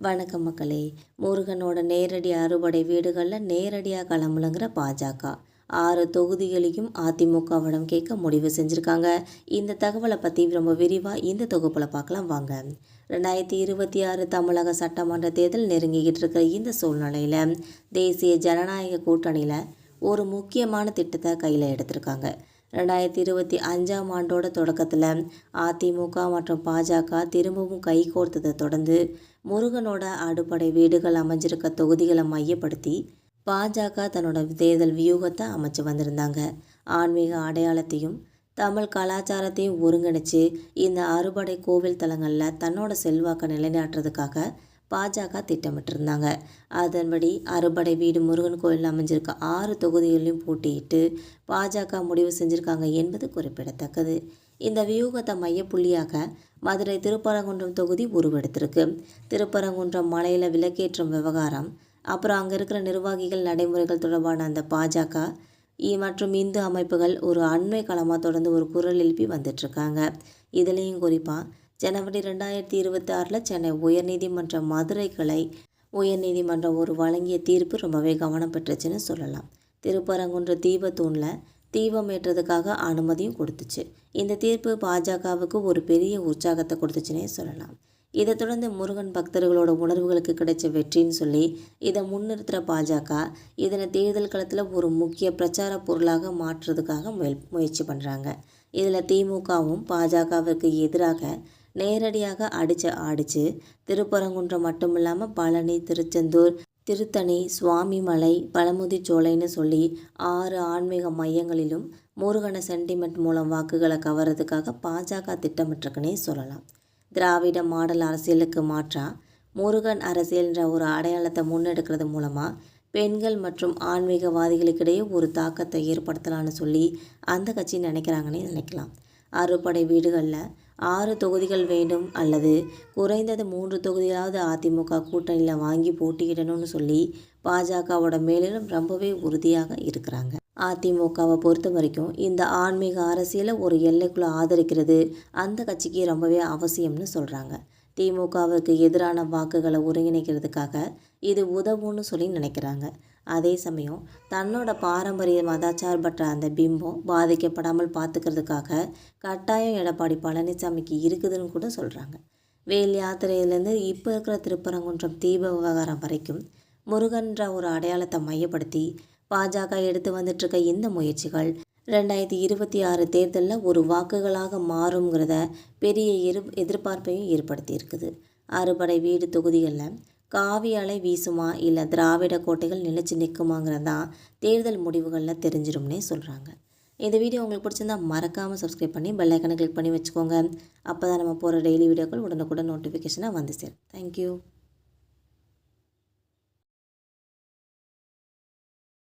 வணக்கம் மக்களே. முருகனோட நேரடி அறுபடை வீடுகளில் நேரடியாக களம்புலங்கிற பாஜக 6 தொகுதிகளையும் அதிமுகவிடம் கேட்க முடிவு செஞ்சுருக்காங்க. இந்த தகவலை பற்றி ரொம்ப விரிவாக இந்த தொகுப்பில் பார்க்கலாம் வாங்க. 2026 தமிழக சட்டமன்ற தேர்தல் நெருங்கிக்கிட்டு இருக்கிற இந்த சூழ்நிலையில் தேசிய ஜனநாயக கூட்டணியில் ஒரு முக்கியமான திட்டத்தை கையில் எடுத்திருக்காங்க. 2025ஆம் ஆண்டோட தொடக்கத்தில் அதிமுக மற்றும் பாஜக திரும்பவும் கைகோர்த்ததை தொடர்ந்து முருகனோட அடுப்படை வீடுகள் அமைஞ்சிருக்க தொகுதிகளை மையப்படுத்தி பாஜக தன்னோட தேர்தல் வியூகத்தை அமைச்சு வந்திருந்தாங்க. ஆன்மீக அடையாளத்தையும் தமிழ் கலாச்சாரத்தையும் ஒருங்கிணைச்சு இந்த அறுபடை கோவில் தலங்களில் தன்னோட செல்வாக்கை நிலைநாட்டுறதுக்காக பாஜக திட்டமிட்டிருந்தாங்க. அதன்படி அறுபடை வீடு முருகன் கோயில் அமைஞ்சிருக்க 6 தொகுதிகளிலும் போட்டியிட்டு பாஜக முடிவு செஞ்சுருக்காங்க என்பது குறிப்பிடத்தக்கது. இந்த வியூகத்தை மையப்புள்ளியாக மதுரை திருப்பரங்குன்றம் தொகுதி உருவெடுத்திருக்கு. திருப்பரங்குன்றம் மலையில் விளக்கேற்றும் விவகாரம், அப்புறம் அங்கே இருக்கிற நிர்வாகிகள் நடைமுறைகள் தொடர்பான அந்த பாஜக மற்றும் இந்து அமைப்புகள் ஒரு அண்மை களமாக தொடர்ந்து ஒரு குரல் எழுப்பி வந்துட்டுருக்காங்க. இதுலேயும் குறிப்பாக ஜனவரி 2026 சென்னை உயர்நீதிமன்ற மதுரை கிளை உயர்நீதிமன்றம் ஒரு வழங்கிய தீர்ப்பு ரொம்பவே கவனம் பெற்றுச்சுன்னு சொல்லலாம். திருப்பரங்குன்ற தீபத்தூணில் தீபம் ஏற்றதுக்காக அனுமதியும் கொடுத்துச்சு. இந்த தீர்ப்பு பாஜகவுக்கு ஒரு பெரிய உற்சாகத்தை கொடுத்துச்சுன்னே சொல்லலாம். இதை தொடர்ந்து முருகன் பக்தர்களோட உணர்வுகளுக்கு கிடைச்ச வெற்றின்னு சொல்லி இதை முன்னிறுத்துகிற பாஜக இதனை தேர்தல் களத்தில் ஒரு முக்கிய பிரச்சார பொருளாக மாற்றுறதுக்காக முயற்சி பண்ணுறாங்க. இதில் திமுகவும் பாஜகவுக்கு எதிராக நேரடியாக ஆடிச்சு திருப்பரங்குன்றம் மட்டும் இல்லாமல் பழனி, திருச்செந்தூர், திருத்தணி, சுவாமிமலை, பழமுதிர்ச்சோலைன்னு சொல்லி 6 ஆன்மீக மையங்களிலும் முருகனை சென்டிமெண்ட் மூலம் வாக்குகளை கவர்றதுக்காக பாஜக திட்டமிட்டிருக்குன்னே சொல்லலாம். திராவிட மாடல் அரசியலுக்கு மாற்றாக முருகன் அரசியல்ன்ற ஒரு அடையாளத்தை முன்னெடுக்கிறது மூலமாக பெண்கள் மற்றும் ஆன்மீகவாதிகளுக்கிடையே ஒரு தாக்கத்தை ஏற்படுத்தலான்னு சொல்லி அந்த கட்சி நினைக்கிறாங்கன்னே நினைக்கலாம். அறுபடை வீடுகளில் 6 தொகுதிகள் வேண்டும் அல்லது குறைந்தது 3 தொகுதியாவது அதிமுக கூட்டணியில் வாங்கி போட்டியிடணும்னு சொல்லி பாஜகவோட மேலும் ரொம்பவே உறுதியாக இருக்கிறாங்க. அதிமுகவை பொறுத்த வரைக்கும் இந்த ஆன்மீக அரசியலை ஒரு எல்லைக்குள்ளே ஆதரிக்கிறது அந்த கட்சிக்கு ரொம்பவே அவசியம்னு சொல்கிறாங்க. திமுகவுக்கு எதிரான வாக்குகளை ஒருங்கிணைக்கிறதுக்காக இது உதவும்னு சொல்லி நினைக்கிறாங்க. அதே சமயம் தன்னோட பாரம்பரிய மதச்சார்பற்ற அந்த பிம்பம் பாதிக்கப்படாமல் பார்த்துக்கிறதுக்காக கட்டாயம் எடப்பாடி பழனிசாமிக்கு இருக்குதுன்னு கூட சொல்கிறாங்க. வேல் யாத்திரையிலேருந்து இப்போ இருக்கிற திருப்பரங்குன்றம் தீப விவகாரம் வரைக்கும் முருகன்ற ஒரு அடையாளத்தை மையப்படுத்தி பாஜக எடுத்து வந்துட்டுருக்க இந்த முயற்சிகள் 2026 தேர்தலில் ஒரு வாக்குகளாக மாறுங்கிறத பெரிய எதிர்பார்ப்பையும் ஏற்படுத்தி இருக்குது. அறுபடை வீடு தொகுதிகளில் காவி அலை வீசுமா இல்லை திராவிட கோட்டைகள் நிலைச்சு நிற்குமாங்கிறது தான் தேர்தல் முடிவுகளில் தெரிஞ்சிடும்னே சொல்கிறாங்க. இந்த வீடியோ உங்களுக்கு பிடிச்சிருந்தா மறக்காமல் சப்ஸ்கிரைப் பண்ணி பெல் ஐக்கனை கிளிக் பண்ணி வச்சுக்கோங்க. அப்போ தான் நம்ம போகிற டெய்லி வீடியோக்கள் உடனுக்குடன் நோட்டிஃபிகேஷனாக வந்து சேரும். தேங்க்யூ.